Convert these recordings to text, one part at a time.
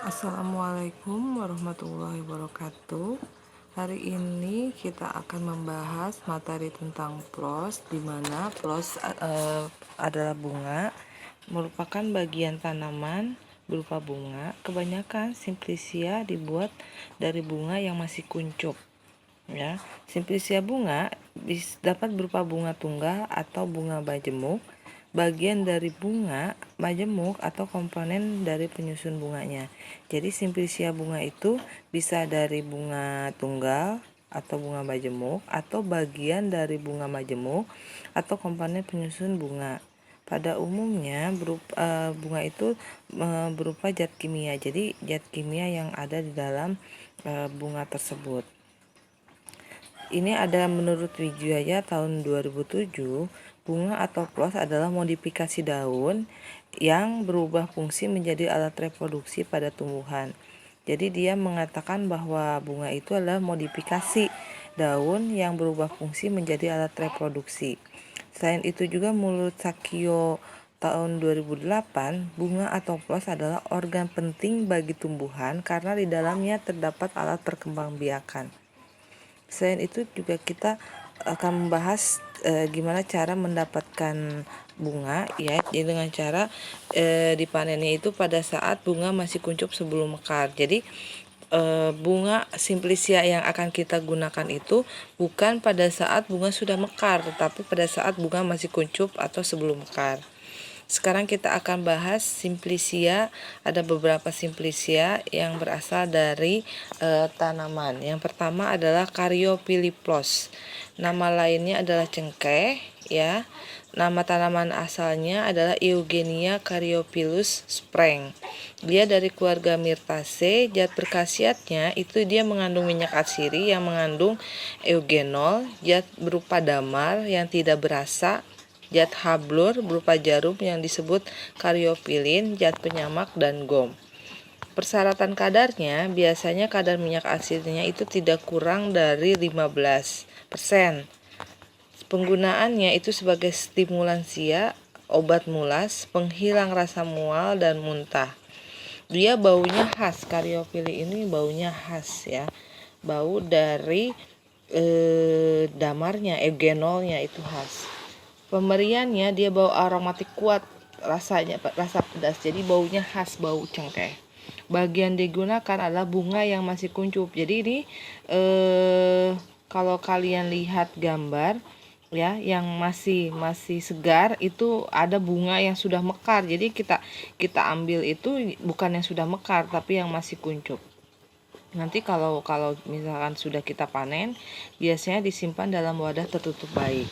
Assalamualaikum warahmatullahi wabarakatuh. Hari ini kita akan membahas materi tentang plos, di mana plos adalah bunga, merupakan bagian tanaman berupa bunga. Kebanyakan simplicia dibuat dari bunga yang masih kuncup. Ya, simplicia bunga dapat berupa bunga tunggal atau bunga majemuk, bagian dari bunga majemuk atau komponen dari penyusun bunganya. Jadi simplicia bunga itu bisa dari bunga tunggal atau bunga majemuk atau bagian dari bunga majemuk atau komponen penyusun bunga. Pada umumnya bunga itu berupa zat kimia. Jadi zat kimia yang ada di dalam bunga tersebut. Ini ada menurut Wijaya tahun 2007, bunga atau plos adalah modifikasi daun yang berubah fungsi menjadi alat reproduksi pada tumbuhan. Jadi dia mengatakan bahwa bunga itu adalah modifikasi daun yang berubah fungsi menjadi alat reproduksi. Selain itu juga menurut Sakio tahun 2008, bunga atau plos adalah organ penting bagi tumbuhan karena di dalamnya terdapat alat perkembangbiakan. Selain itu juga kita akan membahas gimana cara mendapatkan bunga, ya, jadi dengan cara dipanennya itu pada saat bunga masih kuncup sebelum mekar. Jadi bunga simplicia yang akan kita gunakan itu bukan pada saat bunga sudah mekar, tetapi pada saat bunga masih kuncup atau sebelum mekar. Sekarang kita akan bahas simplicia. Ada beberapa simplicia yang berasal dari tanaman. Yang pertama adalah Caryophylliplos. Nama lainnya adalah cengkeh, ya. Nama tanaman asalnya adalah Eugenia Caryophyllus Spreng. Dia dari keluarga Myrtaceae. Zat berkhasiatnya itu dia mengandung minyak atsiri yang mengandung eugenol, zat berupa damar yang tidak berasa, zat hablur berupa jarum yang disebut karyopilin, zat penyamak, dan gom. Persyaratan kadarnya, biasanya kadar minyak asidnya itu tidak kurang dari 15%. Penggunaannya itu sebagai stimulansia, obat mulas, penghilang rasa mual dan muntah. Dia baunya khas, karyopili ini baunya khas, ya. Bau dari damarnya, eugenolnya itu khas. Pemberiannya dia bau aromatik kuat, rasa pedas, jadi baunya khas bau cengkeh. Bagian digunakan adalah bunga yang masih kuncup. Jadi ini kalau kalian lihat gambar, ya, yang masih segar itu ada bunga yang sudah mekar. Jadi kita ambil itu bukan yang sudah mekar tapi yang masih kuncup. Nanti kalau misalkan sudah kita panen, biasanya disimpan dalam wadah tertutup baik.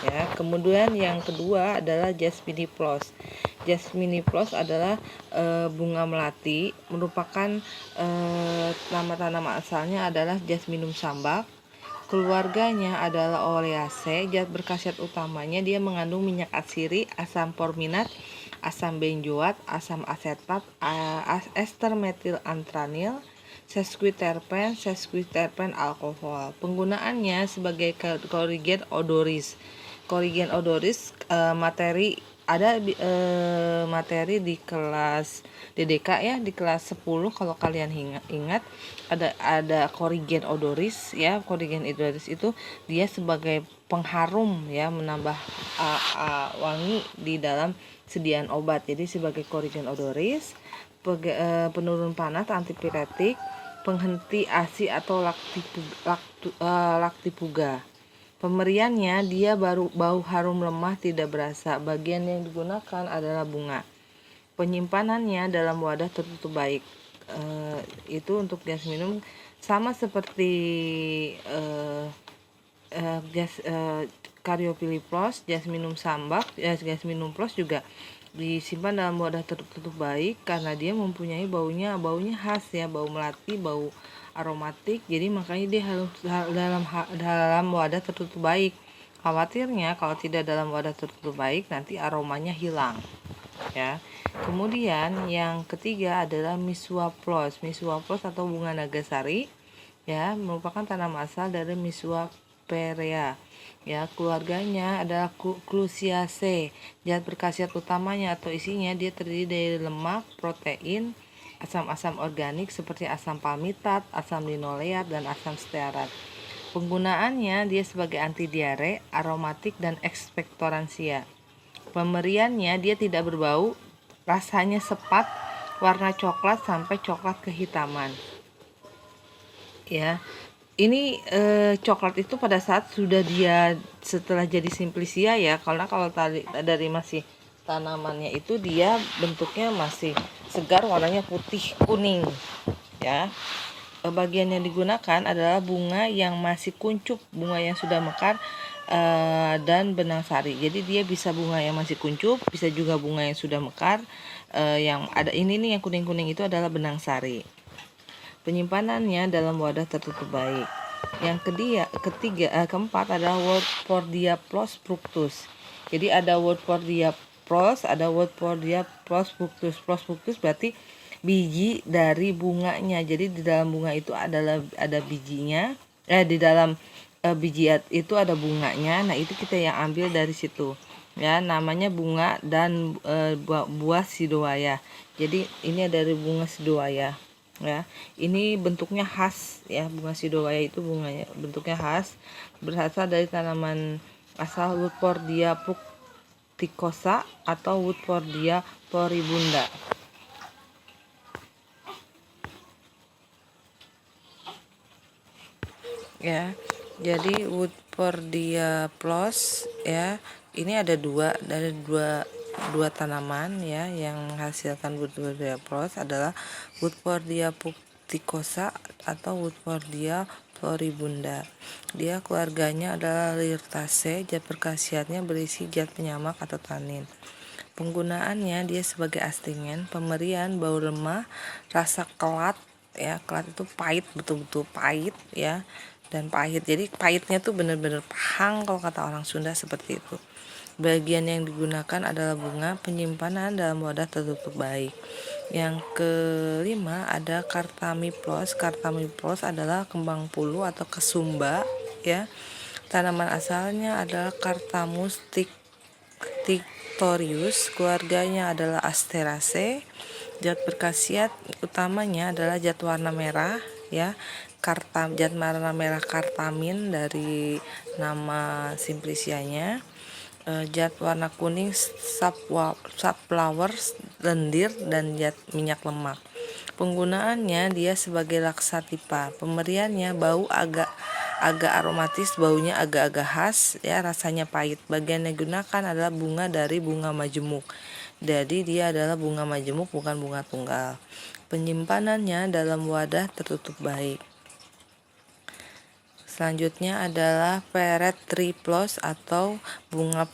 Ya, kemudian yang kedua adalah Jasminiplos. Jasminiplos adalah bunga melati, merupakan nama tanaman asalnya adalah Jasminum sambak. Keluarganya adalah Oleaceae. Zat berkhasiat utamanya dia mengandung minyak atsiri, asam forminat, asam benzoat, asam asetat, ester metil antranil, sesquiterpen alkohol. Penggunaannya sebagai korigen odoris. Korigen odoris materi di kelas DDK, ya, di kelas 10 kalau kalian ingat ada korigen odoris, ya. Korigen odoris itu dia sebagai pengharum, ya, menambah wangi di dalam sediaan obat. Jadi sebagai korigen odoris, penurun panas, antipiretik, penghenti ASI atau laktipuga. Pemberiannya dia bau harum lemah tidak berasa. Bagian yang digunakan adalah bunga. Penyimpanannya dalam wadah tertutup baik. Itu untuk jasminum sama seperti Caryophylliplos, Jasminum sambak, Jasminum plos juga disimpan dalam wadah tertutup baik karena dia mempunyai baunya khas, ya, bau melati, bau aromatik. Jadi makanya dia harus dalam wadah tertutup baik. Khawatirnya kalau tidak dalam wadah tertutup baik nanti aromanya hilang, ya. Kemudian yang ketiga adalah Missuaplos. Missuaplos atau bunga nagasari, ya, merupakan tanaman asal dari Misua perea. Ya, keluarganya adalah Clusiaceae. Zat berkhasiat utamanya atau isinya dia terdiri dari lemak, protein, asam-asam organik seperti asam palmitat, asam linoleat, dan asam stearat. Penggunaannya dia sebagai anti diare, aromatik, dan ekspektoransia. Pemberiannya dia tidak berbau, rasanya sepat, warna coklat sampai coklat kehitaman. Ya, ini coklat itu pada saat sudah dia setelah jadi simplicia ya, karena kalau tadi dari masih tanamannya itu dia bentuknya masih segar, warnanya putih kuning ya. Bagian yang digunakan adalah bunga yang masih kuncup, bunga yang sudah mekar, dan benang sari. Jadi dia bisa bunga yang masih kuncup, bisa juga bunga yang sudah mekar. Yang ada ini nih yang kuning-kuning itu adalah benang sari. Penyimpanannya dalam wadah tertutup baik. Yang keempat adalah Wartbordia plos fructus. Jadi ada Wartbordia plos, ada Wartbordia plos fructus. Plos fructus berarti biji dari bunganya. Jadi di dalam bunga itu ada bijinya. Di dalam biji itu ada bunganya. Nah, itu kita yang ambil dari situ. Ya, namanya bunga dan buah sidowaya. Jadi ini dari bunga sidowaya. Ya, ini bentuknya khas ya, bunga sidowaya itu bunganya bentuknya khas, berasal dari tanaman asal Wartbordia fructicosa atau Wartbordia floribunda. Ya, jadi Wartbordia plos ya, ini ada dua tanaman ya yang menghasilkan Wartbordia plos adalah Wartbordia fructicosa atau Wartbordia floribunda. Dia keluarganya adalah Lyrtaceae. Zat berkhasiatnya berisi zat penyamak atau tanin. Penggunaannya dia sebagai astringen, pemberian bau lemah, rasa kelat ya, kelat itu pahit, betul-betul pahit ya, dan pahit. Jadi pahitnya tuh bener-bener pahang kalau kata orang Sunda, seperti itu. Bagian yang digunakan adalah bunga. Penyimpanan dalam wadah tertutup baik. Yang kelima ada Cartamiplos. Cartamiplos adalah kembang puluh atau kesumba ya. Tanaman asalnya adalah Cartamus tictorius. Keluarganya adalah Asteraceae. Zat berkhasiat utamanya adalah zat warna merah ya. Zat warna merah kartamin dari nama simplicianya. Zat warna kuning subflowers, lendir, dan zat minyak lemak. Penggunaannya dia sebagai laksativa. Pemberiannya bau agak aromatis, baunya agak-agak khas ya, rasanya pahit. Bagian yang digunakan adalah bunga dari bunga majemuk. Jadi dia adalah bunga majemuk, bukan bunga tunggal. Penyimpanannya dalam wadah tertutup baik. Selanjutnya adalah Pyrethry-plos atau bunga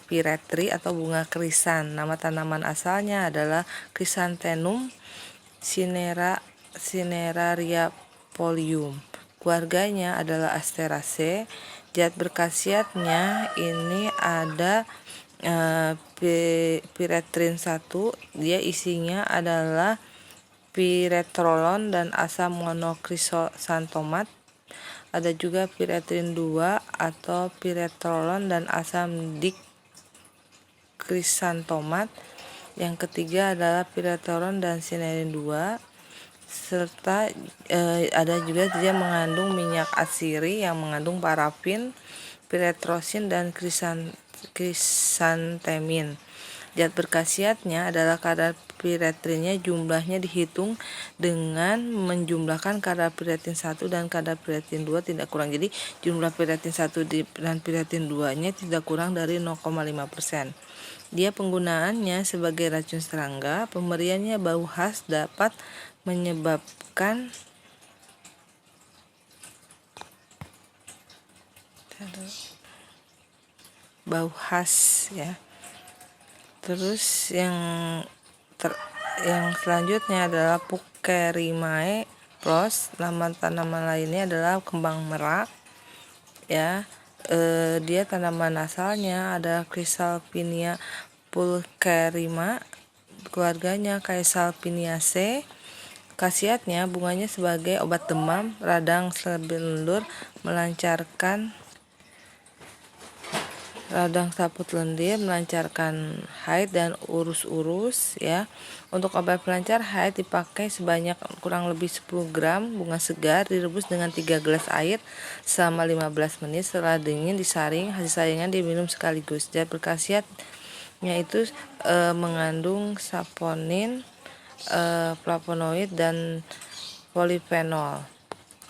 Pyrethry atau bunga krisan. Nama tanaman asalnya adalah Chrysanthemum cinerariae folium. Keluarganya adalah Asteraceae. Zat berkhasiatnya ini ada Pyrethrin 1. Dia isinya adalah piretrolon dan asam monokrisantomat. Ada juga Pyrethrin 2 atau piretrolon dan asam dikrisantomat. Yang ketiga adalah piretrolon dan sinerin 2. Serta ada juga dia mengandung minyak atsiri yang mengandung parafin, piretrosin, dan krisantemin. Zat berkhasiatnya adalah kadar piretrinnya jumlahnya dihitung dengan menjumlahkan kadar piretrin 1 dan kadar piretrin 2 tidak kurang. Jadi jumlah piretrin 1 dan piretrin 2-nya tidak kurang dari 0,5%. Dia penggunaannya sebagai racun serangga. Pemberiannya bau khas dapat menyebabkan bau khas ya. Terus yang selanjutnya adalah Pukerimae plos. Nama tanaman lainnya adalah kembang merak ya. Dia tanaman asalnya adalah Chrysalpinia pulcherrima. Keluarganya Caesalpiniaceae. Khasiatnya bunganya sebagai obat demam, radang lendur, melancarkan radang saput lendir, melancarkan haid dan urus-urus ya. Untuk obat pelancar haid dipakai sebanyak kurang lebih 10 gram bunga segar, direbus dengan 3 gelas air selama 15 menit. Setelah dingin disaring, hasil saringan diminum sekaligus. Zat berkhasiatnya itu mengandung saponin, flavonoid dan polifenol.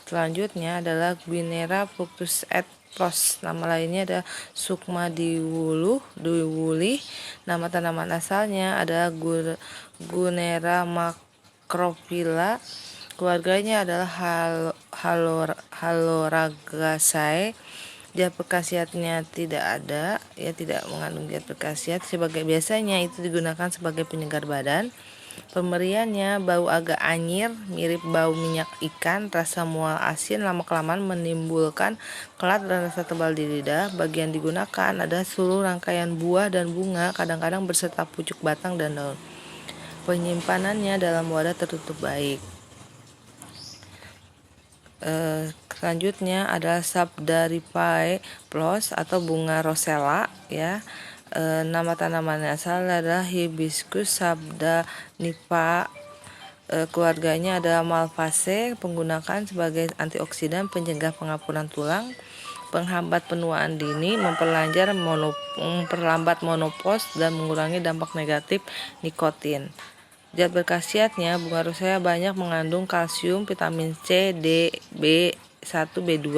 Selanjutnya adalah Guinnera fructus et Pros. Nama lainnya ada Sukma diwuli. Nama tanaman asalnya adalah Guinnera macrophylla. Keluarganya adalah Haloragaceae. Zat berkhasiatnya tidak ada, ya, tidak mengandung zat berkhasiat. Sebagai biasanya itu digunakan sebagai penyegar badan. Pemberiannya bau agak anyir, mirip bau minyak ikan, rasa mual asin, lama-kelamaan menimbulkan kelat dan rasa tebal di lidah. Bagian digunakan ada seluruh rangkaian buah dan bunga, kadang-kadang berserta pucuk batang dan daun. Penyimpanannya dalam wadah tertutup baik. Selanjutnya adalah Sabdaripae Plos atau bunga rosella ya. Nama tanamannya asal adalah Hibiscus sabdanipa. Keluarganya adalah Malvaceae. Penggunaan sebagai antioksidan, pencegah pengapuran tulang, penghambat penuaan dini, memperlambat menopause dan mengurangi dampak negatif nikotin. Zat berkhasiatnya bunga rosella banyak mengandung kalsium, vitamin C, D, B1, B2,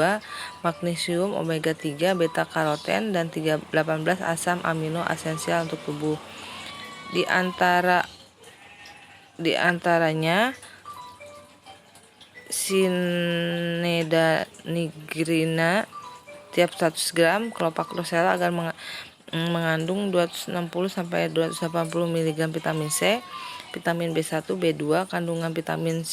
magnesium, omega 3, beta karoten dan 18 asam amino esensial untuk tubuh. Di antaranya Cyneda nigrina. Tiap 100 gram kelopak rosella akan mengandung 260 sampai 280 mg vitamin C, vitamin B1, B2. Kandungan vitamin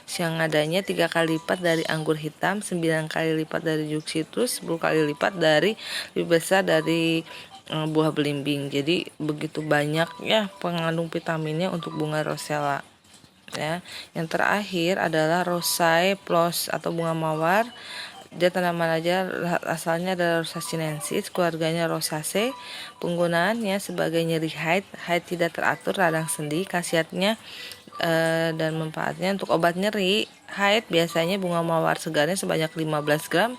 cyanidanya 3 kali lipat dari anggur hitam, 9 kali lipat dari jeruk citrus, 10 kali lipat lebih besar dari buah belimbing. Jadi begitu banyak ya pengandung vitaminnya untuk bunga rosella ya. Yang terakhir adalah Rosae Plos atau bunga mawar. Dia tanaman aja asalnya adalah Rosa sinensis, keluarganya Rosaceae. Penggunaannya sebagai nyeri haid tidak teratur, radang sendi. Khasiatnya dan manfaatnya untuk obat nyeri haid biasanya bunga mawar segarnya sebanyak 15 gram.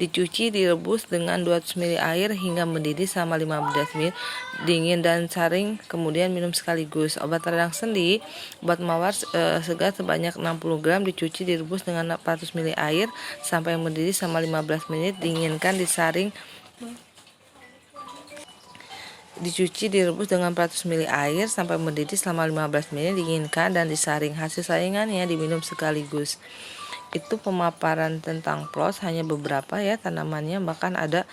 Dicuci, direbus dengan 200 ml air hingga mendidih selama 15 menit, dingin dan saring, kemudian minum sekaligus. Obat radang sendi, obat mawar segar sebanyak 60 gram, dicuci, direbus dengan 400 ml air sampai mendidih selama 15 menit, dinginkan, disaring. Dicuci, direbus dengan 400 ml air sampai mendidih selama 15 menit, dinginkan dan disaring. Hasil saringannya diminum sekaligus. Itu pemaparan tentang plos, hanya beberapa ya tanamannya, bahkan ada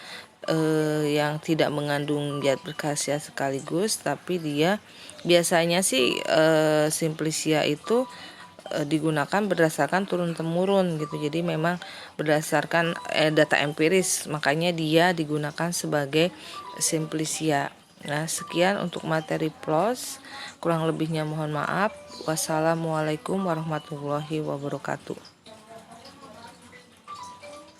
yang tidak mengandung zat berkhasiat sekaligus, tapi dia biasanya sih Simplicia itu digunakan berdasarkan turun-temurun gitu. Jadi memang berdasarkan data empiris, makanya dia digunakan sebagai Simplicia. Nah, sekian untuk materi plos, kurang lebihnya mohon maaf. Wassalamualaikum warahmatullahi wabarakatuh.